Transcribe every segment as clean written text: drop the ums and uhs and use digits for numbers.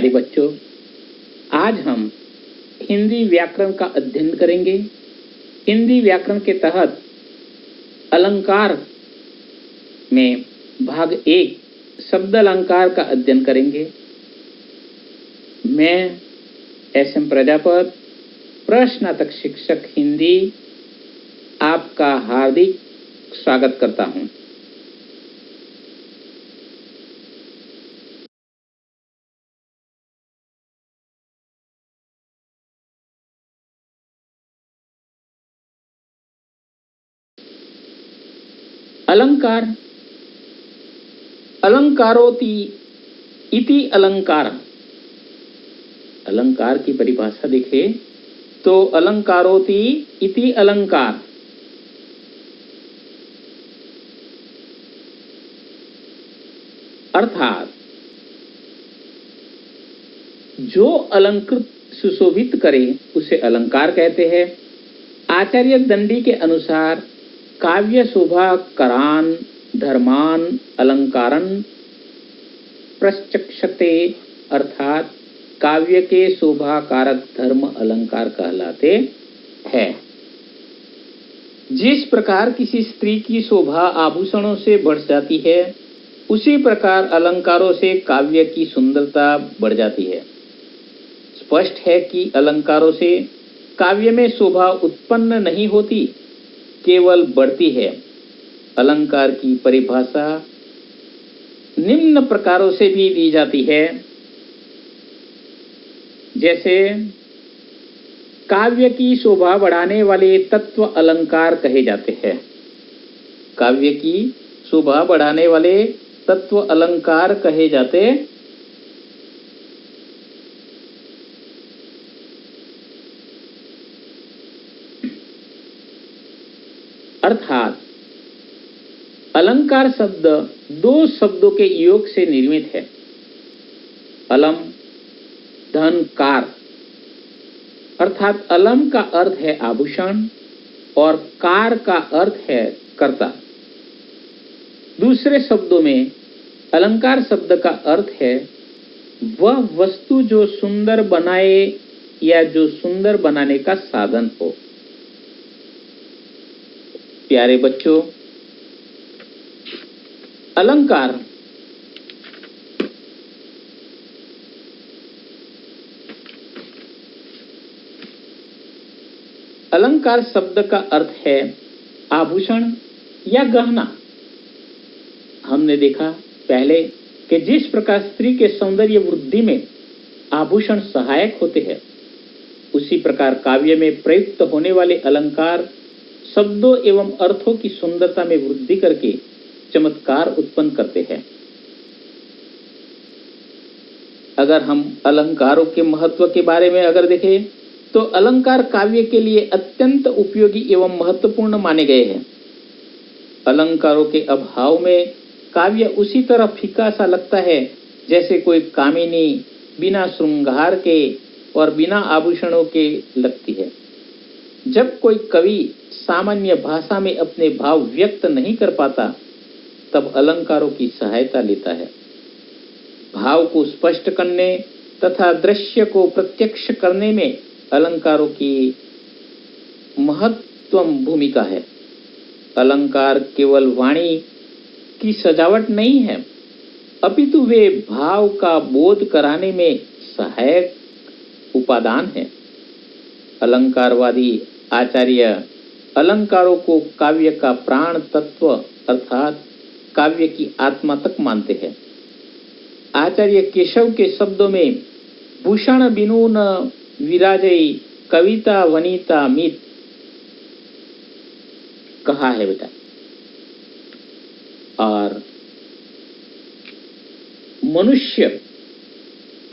प्यारे बच्चों, आज हम हिंदी व्याकरण का अध्ययन करेंगे। हिंदी व्याकरण के तहत अलंकार में भाग 1 शब्द अलंकार का अध्ययन करेंगे। मैं एस.एम. प्रजापत, प्रश्नातक शिक्षक हिंदी, आपका हार्दिक स्वागत करता हूं। अलंकार, अलंकारोति इति अलंकार। अलंकार की परिभाषा देखें तो अलंकारोति इति अलंकार अर्थात जो अलंकृत सुशोभित करे उसे अलंकार कहते हैं। आचार्य दंडी के अनुसार काव्य शोभा करान धर्मान अलंकारन प्रचक्षते, अर्थात काव्य के शोभा कारक धर्म अलंकार कहलाते हैं। जिस प्रकार किसी स्त्री की शोभा आभूषणों से बढ़ जाती है, उसी प्रकार अलंकारों से काव्य की सुंदरता बढ़ जाती है। स्पष्ट है कि अलंकारों से काव्य में शोभा उत्पन्न नहीं होती, केवल बढ़ती है। अलंकार की परिभाषा निम्न प्रकारों से भी दी जाती है, जैसे काव्य की शोभा बढ़ाने वाले तत्व अलंकार कहे जाते हैं। काव्य की शोभा बढ़ाने वाले तत्व अलंकार कहे जाते अर्थात अलंकार शब्द दो शब्दों के योग से निर्मित है। अलम धन कार, अर्थात अलम का अर्थ है आभूषण और कार का अर्थ है कर्ता। दूसरे शब्दों में अलंकार शब्द का अर्थ है वह वस्तु जो सुंदर बनाए या जो सुंदर बनाने का साधन हो। प्यारे बच्चों, अलंकार अलंकार शब्द का अर्थ है आभूषण या गहना। हमने देखा पहले कि जिस प्रकार स्त्री के सौंदर्य वृद्धि में आभूषण सहायक होते हैं, उसी प्रकार काव्य में प्रयुक्त होने वाले अलंकार शब्दों एवं अर्थों की सुंदरता में वृद्धि करके चमत्कार उत्पन्न करते हैं। अगर हम अलंकारों के महत्व के बारे में अगर देखें तो अलंकार काव्य के लिए अत्यंत उपयोगी एवं महत्वपूर्ण माने गए हैं। अलंकारों के अभाव में काव्य उसी तरह फीका सा लगता है जैसे कोई कामिनी बिना श्रृंगार के और बिना आभूषणों के लगती है। जब कोई कवि सामान्य भाषा में अपने भाव व्यक्त नहीं कर पाता, तब अलंकारों की सहायता लेता है। भाव को स्पष्ट करने तथा दृश्य को प्रत्यक्ष करने में अलंकारों की महत्वपूर्ण भूमिका है। अलंकार केवल वाणी की सजावट नहीं है, अपितु वे भाव का बोध कराने में सहायक उपादान है। अलंकारवादी आचार्य अलंकारों को काव्य का प्राण तत्व अर्थात काव्य की आत्मा तक मानते हैं। आचार्य केशव के शब्दों में भूषण बिनु न विराजई कविता वनिता मित कहा है बेटा। और मनुष्य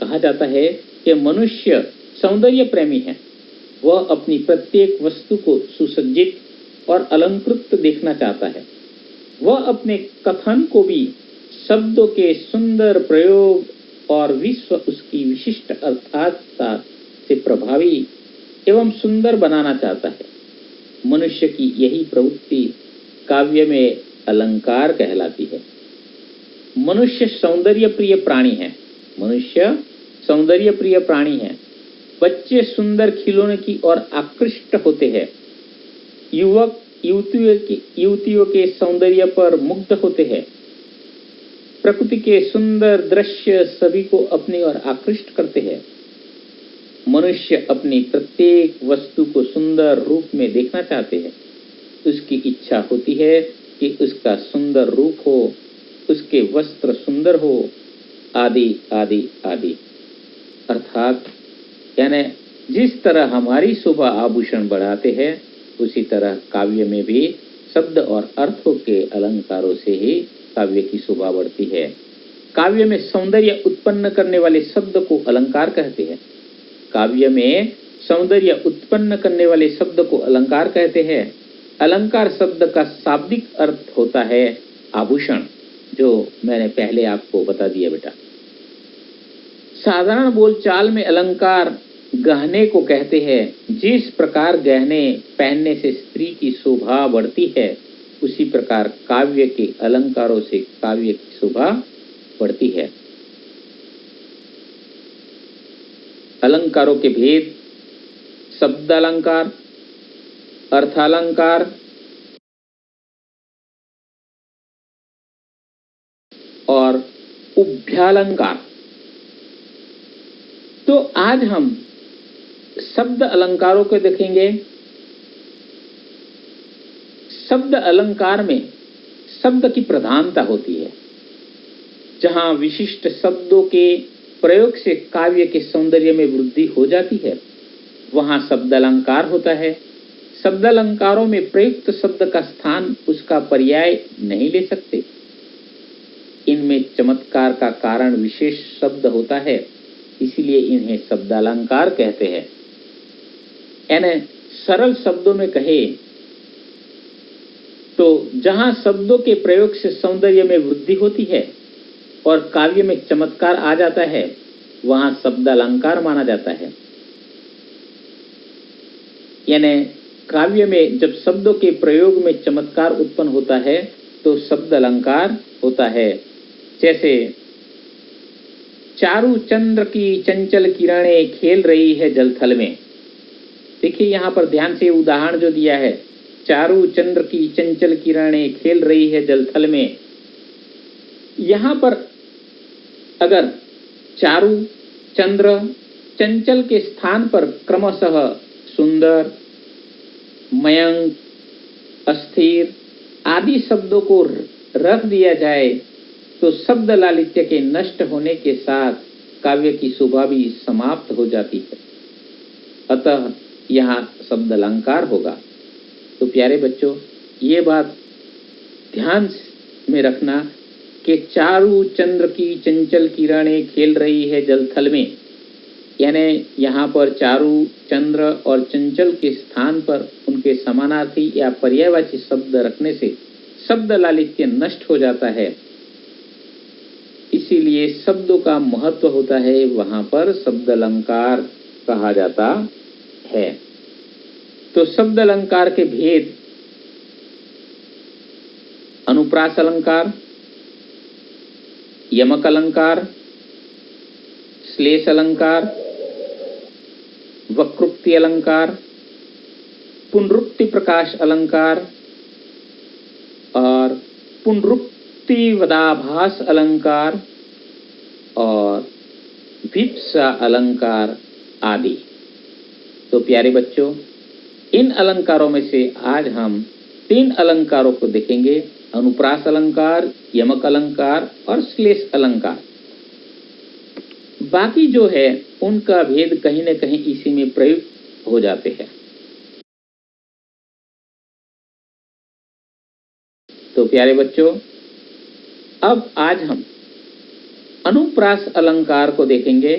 कहा जाता है कि मनुष्य सौंदर्य प्रेमी है। वह अपनी प्रत्येक वस्तु को सुसज्जित और अलंकृत देखना चाहता है। वह अपने कथन को भी शब्दों के सुंदर प्रयोग और विश्व उसकी विशिष्ट अर्थातता से प्रभावी एवं सुंदर बनाना चाहता है। मनुष्य की यही प्रवृत्ति काव्य में अलंकार कहलाती है। मनुष्य सौंदर्य प्रिय प्राणी है। मनुष्य सौंदर्य प्रिय प्राणी हैं। बच्चे सुंदर खिलौने की ओर आकृष्ट होते हैं। युवक युवतियों के सौंदर्य पर मुग्ध होते हैं। प्रकृति के सुंदर दृश्य सभी को अपनी ओर आकृष्ट करते हैं। मनुष्य अपनी प्रत्येक वस्तु को सुंदर रूप में देखना चाहते हैं। उसकी इच्छा होती है कि उसका सुंदर रूप हो, उसके वस्त्र सुंदर हो, आदि आदि आदि। अर्थात यानी जिस तरह हमारी शोभा आभूषण बढ़ाते हैं, उसी तरह काव्य में भी शब्द और अर्थों के अलंकारों से ही काव्य की शोभा बढ़ती है। काव्य में सौंदर्य उत्पन्न करने वाले शब्द को अलंकार कहते हैं। काव्य में सौंदर्य उत्पन्न करने वाले शब्द को अलंकार कहते हैं। अलंकार शब्द का शाब्दिक अर्थ होता है आभूषण, जो मैंने पहले आपको बता दिया बेटा। साधारण बोलचाल में अलंकार गहने को कहते हैं। जिस प्रकार गहने पहनने से स्त्री की शोभा बढ़ती है, उसी प्रकार काव्य के अलंकारों से काव्य की शोभा बढ़ती है। अलंकारों के भेद: शब्द अलंकार, अर्थालंकार और उभयालंकार। तो आज हम शब्द अलंकारों को देखेंगे। शब्द अलंकार में शब्द की प्रधानता होती है। जहां विशिष्ट शब्दों के प्रयोग से काव्य के सौंदर्य में वृद्धि हो जाती है, वहां शब्द अलंकार होता है। शब्द अलंकारों में प्रयुक्त शब्द का स्थान उसका पर्याय नहीं ले सकते। इनमें चमत्कार का कारण विशेष शब्द होता है, इसलिए इन्हें शब्दालंकार कहते हैं। यानी सरल शब्दों में कहे तो जहां शब्दों के प्रयोग से सौंदर्य में वृद्धि होती है और काव्य में चमत्कार आ जाता है, वहां शब्दालंकार माना जाता है। यानी काव्य में जब शब्दों के प्रयोग में चमत्कार उत्पन्न होता है तो शब्द अलंकार होता है। जैसे चारू चंद्र की चंचल किरणें खेल रही है जलथल में। देखिए यहाँ पर ध्यान से उदाहरण जो दिया है, चारू चंद्र की चंचल किरणें खेल रही है जलथल में। यहाँ पर अगर चारू, चंद्र, चंचल के स्थान पर क्रमशः सुंदर, मयंक, अस्थिर आदि शब्दों को रख दिया जाए तो शब्द लालित्य के नष्ट होने के साथ काव्य की शोभा भी समाप्त हो जाती है। अतः यहाँ शब्द अलंकार होगा। तो प्यारे बच्चों, ये बात ध्यान में रखना कि चारू चंद्र की चंचल किरणें खेल रही है जलथल में। यानी यहाँ पर चारू, चंद्र और चंचल के स्थान पर उनके समानार्थी या पर्यायवाची शब्द रखने से शब्द लालित्य नष्ट हो जाता है। इसीलिए शब्दों का महत्व होता है, वहां पर शब्द अलंकार कहा जाता है। तो शब्द अलंकार के भेद: अनुप्रास अलंकार, यमक अलंकार, श्लेष अलंकार, वक्रोक्ति अलंकार, पुनरुक्ति प्रकाश अलंकार और पुनरुक्ति वदाभास अलंकार और विप्सा अलंकार आदि। तो प्यारे बच्चों, इन अलंकारों में से आज हम 3 अलंकारों को देखेंगे: अनुप्रास अलंकार, यमक अलंकार और श्लेष अलंकार। बाकी जो है उनका भेद कहीं न कहीं इसी में प्रयुक्त हो जाते हैं। तो प्यारे बच्चों, अब आज हम अनुप्रास अलंकार को देखेंगे।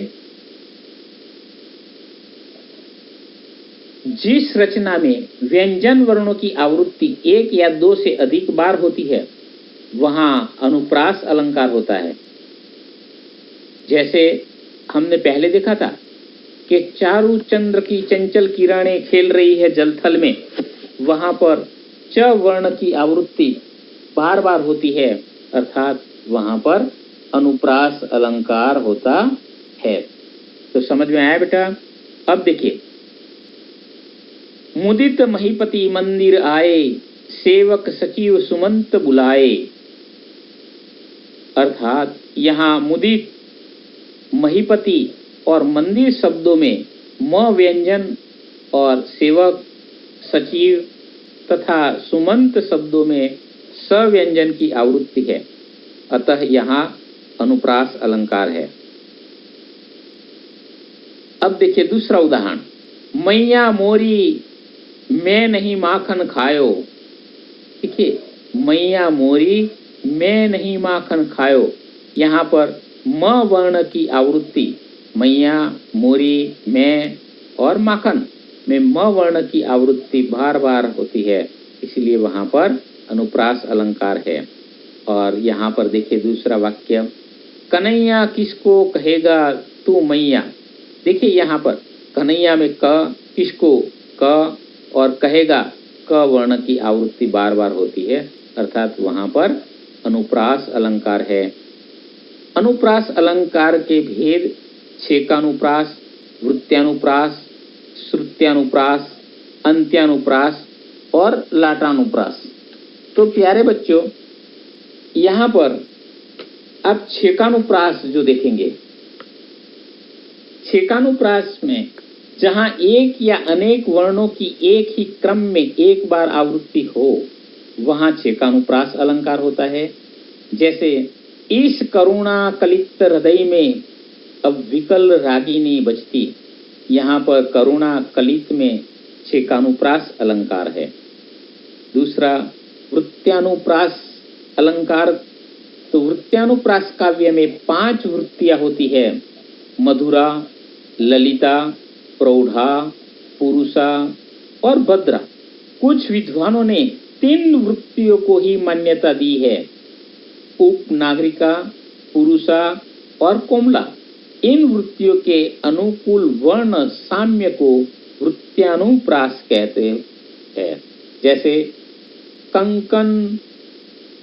जिस रचना में व्यंजन वर्णों की आवृत्ति 1 या 2 से अधिक बार होती है, वहां अनुप्रास अलंकार होता है। जैसे हमने पहले देखा था कि चारू चंद्र की चंचल किरणें खेल रही है जलथल में, वहां पर च वर्ण की आवृत्ति बार बार होती है, अर्थात वहां पर अनुप्रास अलंकार होता है। तो समझ में आया बेटा। अब देखिए, मुदित महीपति मंदिर आए, सेवक सचिव सुमंत बुलाए। अर्थात यहाँ मुदित, महीपति और मंदिर शब्दों में म व्यंजन और सेवक, सचिव तथा सुमंत शब्दों में स व्यंजन की आवृत्ति है, अतः यहाँ अनुप्रास अलंकार है। अब देखिए दूसरा उदाहरण, मैया मोरी मैं नहीं माखन खायो। देखिए, मैया मोरी मैं नहीं माखन खायो, यहाँ पर म वर्ण की आवृत्ति मैया, मोरी, मैं और माखन में म वर्ण की आवृत्ति बार बार होती है, इसलिए वहां पर अनुप्रास अलंकार है। और यहाँ पर देखिए दूसरा वाक्य, कन्हैया किसको कहेगा तू मैया। देखिए यहाँ पर कन्हैया में क, किसको क और कहेगा क वर्ण की आवृत्ति बार बार होती है, अर्थात वहां पर अनुप्रास अलंकार है। अनुप्रास अलंकार के भेद छेकानुप्रास, वृत्त्यानुप्रास, श्रुत्यानुप्रास, अंत्यानुप्रास और लाटानुप्रास। तो प्यारे बच्चों, यहाँ पर आप छेकानुप्रास जो देखेंगे, छेकानुप्रास में जहाँ एक या अनेक वर्णों की एक ही क्रम में एक बार आवृत्ति हो, वहाँ छेकानुप्रास अलंकार होता है। जैसे इस करुणा कलित हृदय में अब विकल रागिनी बजती, यहाँ पर करुणा कलित में छेकानुप्रास अलंकार है। दूसरा वृत्त्यानुप्रास अलंकार, तो वृत्त्यानुप्रास काव्य में 5 वृत्तियां होती है, मधुरा, ललिता, प्रौढ़ा, पुरुषा और भद्रा। कुछ विद्वानों ने 3 वृत्तियों को ही मान्यता दी है, उपनागरिका, पुरुषा और कोमला। इन वृत्तियों के अनुकूल वर्ण साम्य को वृत्त्यानुप्रास कहते हैं। जैसे कंकन,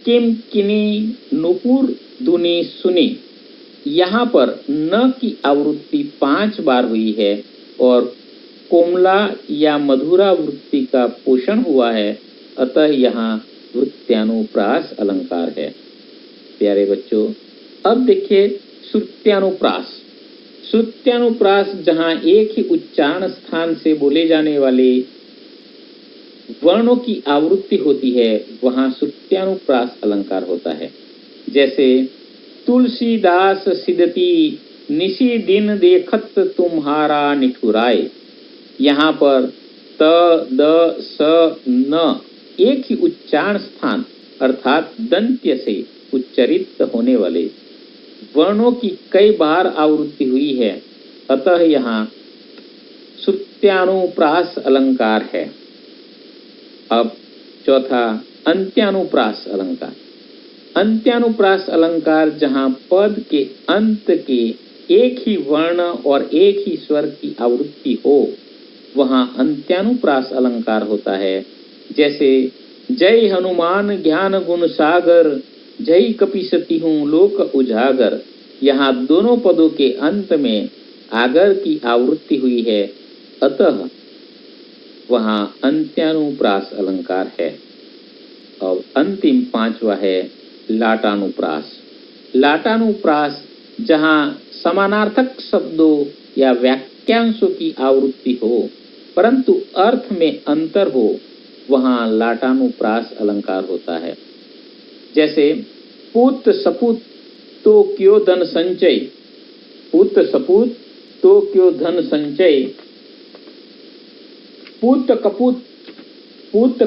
किम, किनी, नुपुर, धुनी, सुनी, यहाँ पर न की आवृत्ति 5 बार हुई है और कोमला या मधुरा वृत्ति का पोषण हुआ है, अतः यहाँ वृत्त्यानुप्रास अलंकार है। प्यारे बच्चों, अब देखिए श्रुत्यानुप्रास। श्रुत्यानुप्रास जहाँ एक ही उच्चारण स्थान से बोले जाने वाले वर्णों की आवृत्ति होती है, वहाँ श्रुत्यानुप्रास अलंकार होता है। जैसे तुलसीदास सिदती, निशी दिन देखत तुम्हारा निठुराए। यहाँ पर त, द, स, न एक ही उच्चारण स्थान अर्थात दंत्य से उच्चरित होने वाले वर्णों की कई बार आवृत्ति हुई है, अतः यहाँ श्रुत्यानुप्रास अलंकार है। अब चौथा अंत्यानुप्रास अलंकार। अंत्यानुप्रास अलंकार जहाँ पद के अंत के एक ही वर्ण और एक ही स्वर की आवृत्ति हो, वहाँ अंत्यानुप्रास अलंकार होता है। जैसे जय हनुमान ज्ञान गुण सागर, जय कपीसती हूँ लोक उजागर। यहाँ दोनों पदों के अंत में आगर की आवृत्ति हुई है, अतः वहाँ अंत्यानुप्रास अलंकार है। और अंतिम 5वां है लाटानुप्रास। लाटानुप्रास जहाँ समानार्थक शब्दों या वाक्यांशों की आवृत्ति हो परंतु अर्थ में अंतर हो, वहाँ लाटानुप्रास अलंकार होता है। जैसे पूत सपूत तो क्यों धन संचय, पूत सपूत तो क्यों धन संचय, पूत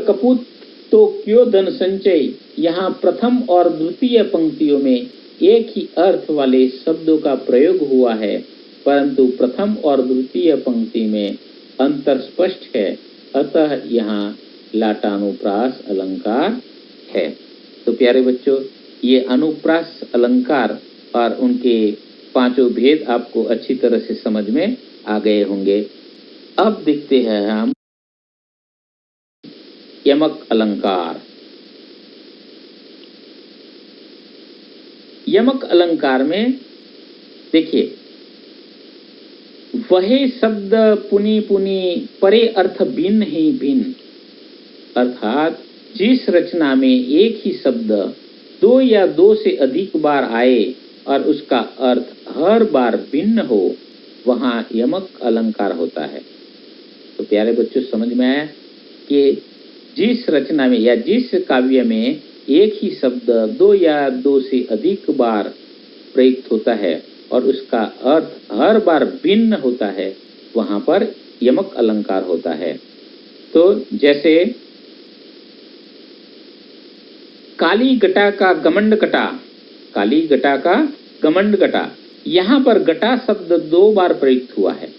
कपूत तो क्यों धन संचय। यहाँ प्रथम और द्वितीय पंक्तियों में एक ही अर्थ वाले शब्दों का प्रयोग हुआ है, परंतु प्रथम और द्वितीय पंक्ति में अंतर स्पष्ट है, अतः यहाँ लाटानुप्रास अलंकार है। तो प्यारे बच्चों, ये अनुप्रास अलंकार और उनके 5 भेद आपको अच्छी तरह से समझ में आ गए होंगे। अब देखते हैं हम यमक अलंकार। यमक अलंकार में देखिए वही शब्द पुनि पुनि परे अर्थ भिन्न ही भिन्न, अर्थात जिस रचना में एक ही शब्द दो या दो से अधिक बार आए और उसका अर्थ हर बार भिन्न हो, वहां यमक अलंकार होता है। तो प्यारे बच्चों, समझ में आया कि जिस रचना में या जिस काव्य में एक ही शब्द दो या दो से अधिक बार प्रयुक्त होता है और उसका अर्थ हर बार भिन्न होता है, वहां पर यमक अलंकार होता है। तो जैसे काली घटा का घमंड कटा, काली घटा का घमंड कटा, यहाँ पर घटा शब्द दो बार प्रयुक्त हुआ है।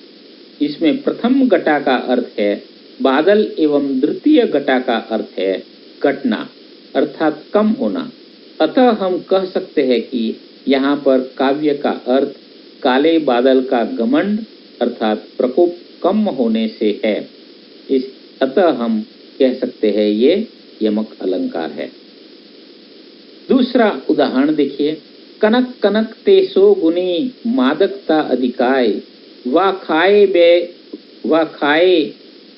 इसमें प्रथम घटा का अर्थ है बादल एवं द्वितीय घटा का अर्थ है घटना, अर्थात कम होना। अतः हम कह सकते हैं कि यहाँ पर काव्य का अर्थ काले बादल का घमंड अर्थात प्रकोप कम होने से है। अतः हम कह सकते हैं ये यमक अलंकार है। दूसरा उदाहरण देखिए, कनक कनक ते सो गुनी मादकता अधिकाय, वा खाए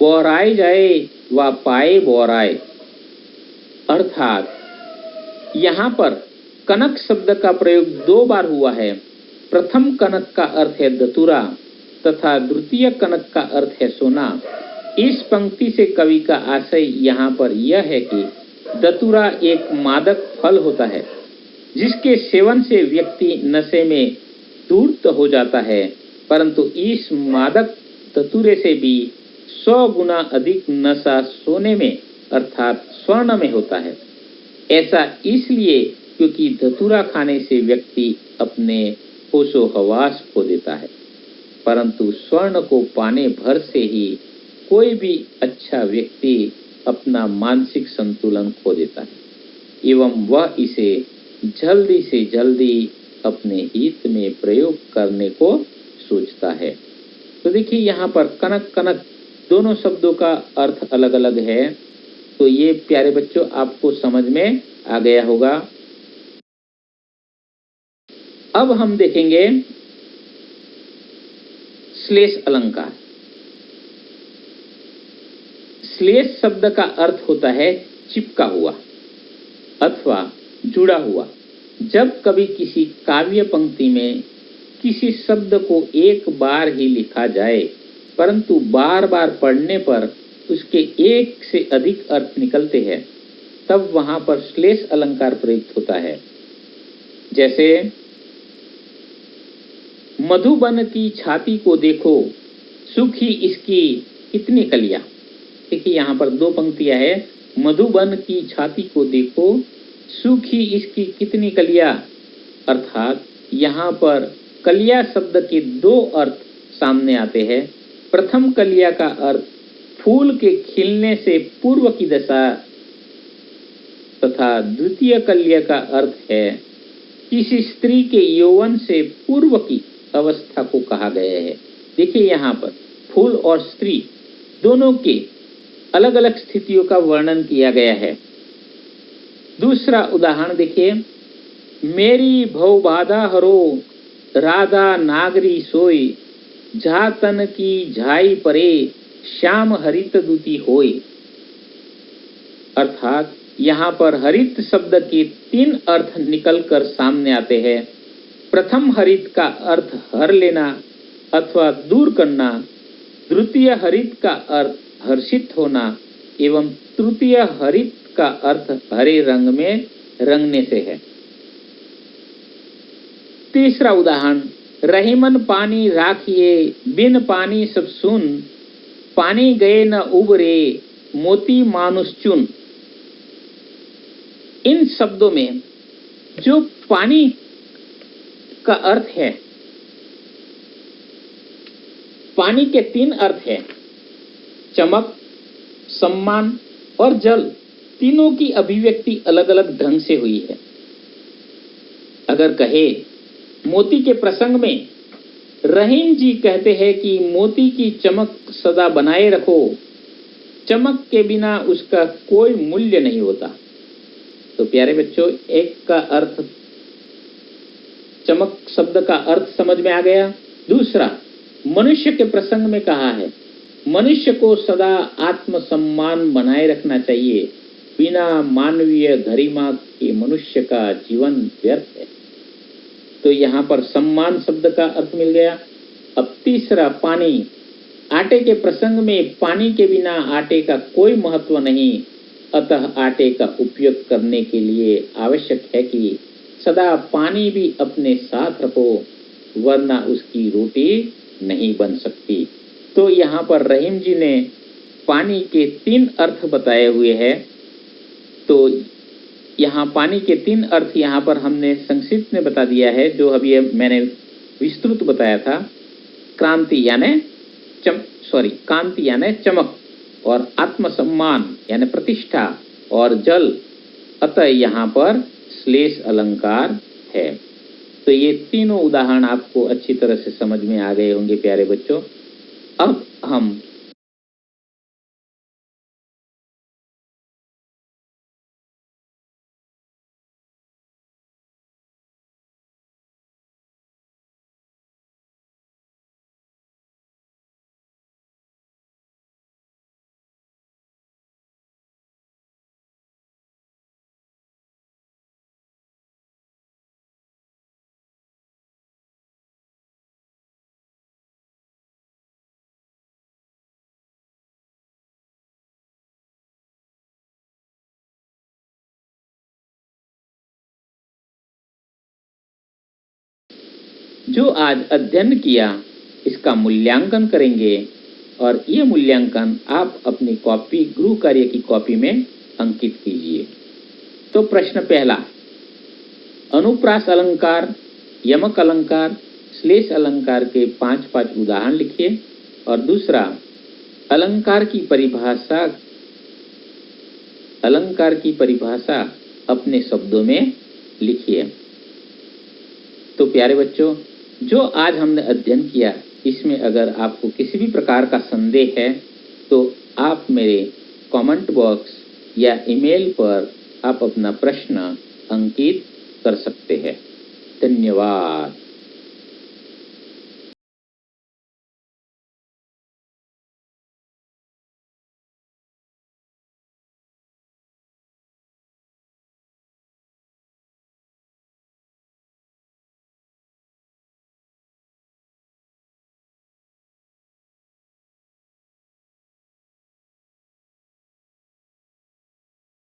बोराए जाए वा पाए बोराए। अर्थात यहाँ पर कनक शब्द का प्रयोग दो बार हुआ है। प्रथम कनक का अर्थ है धतूरा तथा द्वितीय कनक का अर्थ है सोना। इस पंक्ति से कवि का आशय यहाँ पर यह है कि धतूरा एक मादक फल होता है जिसके सेवन से व्यक्ति नशे में धूर्त हो जाता है, परंतु इस मादक धतूरे से भी 100 गुना अधिक नशा सोने में अर्थात स्वर्ण में होता है। ऐसा इसलिए क्योंकि धतूरा खाने से व्यक्ति अपने होशो हवास खो देता है, परंतु स्वर्ण को पाने भर से ही कोई भी अच्छा व्यक्ति अपना मानसिक संतुलन खो देता है एवं वह इसे जल्दी से जल्दी अपने हित में प्रयोग करने को सोचता है। तो देखिए यहाँ पर कनक कनक दोनों शब्दों का अर्थ अलग अलग है। तो ये प्यारे बच्चों आपको समझ में आ गया होगा। अब हम देखेंगे श्लेष अलंकार। श्लेष शब्द का अर्थ होता है चिपका हुआ अथवा जुड़ा हुआ। जब कभी किसी काव्य पंक्ति में किसी शब्द को एक बार ही लिखा जाए परंतु बार बार पढ़ने पर उसके एक से अधिक अर्थ निकलते हैं, तब वहां पर श्लेष अलंकार प्रयुक्त होता है। जैसे मधुबन की छाती को देखो, सूखी इसकी कितनी कलियां। देखिए यहाँ पर दो पंक्तियां है, मधुबन की छाती को देखो, सूखी इसकी कितनी कलियां। अर्थात यहाँ पर कलिया शब्द के दो अर्थ सामने आते हैं। प्रथम कलिया का अर्थ फूल के खिलने से पूर्व की दशा तथा द्वितीय कलिया का अर्थ है किसी स्त्री के यौवन से पूर्व की अवस्था को कहा गया है। देखिए यहाँ पर फूल और स्त्री दोनों के अलग अलग स्थितियों का वर्णन किया गया है। दूसरा उदाहरण देखिए, मेरी भव बाधा हरो, राधा नागरी सोई, झा तन की झाई परे, श्याम हरित दूती होय। अर्थात यहाँ पर हरित शब्द के 3 अर्थ निकलकर सामने आते हैं। प्रथम हरित का अर्थ हर लेना अथवा दूर करना, द्वितीय हरित का अर्थ हर्षित होना एवं तृतीय हरित का अर्थ हरे रंग में रंगने से है। तीसरा उदाहरण, रहीमन पानी राखिए, बिन पानी सब सुन, पानी गए न उबरे, मोती मानुष चुन। इन शब्दों में जो पानी का अर्थ है, पानी के 3 अर्थ है, चमक, सम्मान और जल। तीनों की अभिव्यक्ति अलग अलग ढंग से हुई है। अगर कहे मोती के प्रसंग में रहीम जी कहते हैं कि मोती की चमक सदा बनाए रखो, चमक के बिना उसका कोई मूल्य नहीं होता। तो प्यारे बच्चों, एक का अर्थ चमक शब्द का अर्थ समझ में आ गया। दूसरा, मनुष्य के प्रसंग में कहा है, मनुष्य को सदा आत्मसम्मान बनाए रखना चाहिए, बिना मानवीय गरिमा के मनुष्य का जीवन व्यर्थ है। तो यहाँ पर सम्मान शब्द का अर्थ मिल गया। अब तीसरा, पानी। आटे के प्रसंग में पानी के बिना आटे का कोई महत्व नहीं, अतः आटे का उपयोग करने के लिए आवश्यक है कि सदा पानी भी अपने साथ रखो, वरना उसकी रोटी नहीं बन सकती। तो यहाँ पर रहीम जी ने पानी के 3 अर्थ बताए हुए हैं। तो यहाँ पानी के 3 अर्थ यहाँ पर हमने संक्षिप्त में बता दिया है, जो अभी मैंने विस्तृत बताया था। कांति यानी चमक, और आत्मसम्मान यानी प्रतिष्ठा, और जल, अतः यहाँ पर श्लेष अलंकार है। तो ये तीनों उदाहरण आपको अच्छी तरह से समझ में आ गए होंगे प्यारे बच्चों। अब हम जो आज अध्ययन किया इसका मूल्यांकन करेंगे, और ये मूल्यांकन आप अपनी कॉपी, गृह कार्य की कॉपी में अंकित कीजिए। तो प्रश्न पहला, अनुप्रास अलंकार, यमक अलंकार, श्लेष अलंकार के 5-5 उदाहरण लिखिए। और दूसरा, अलंकार की परिभाषा अपने शब्दों में लिखिए। तो प्यारे बच्चों, जो आज हमने अध्ययन किया, इसमें अगर आपको किसी भी प्रकार का संदेह है तो आप मेरे कमेंट बॉक्स या ईमेल पर आप अपना प्रश्न अंकित कर सकते हैं। धन्यवाद।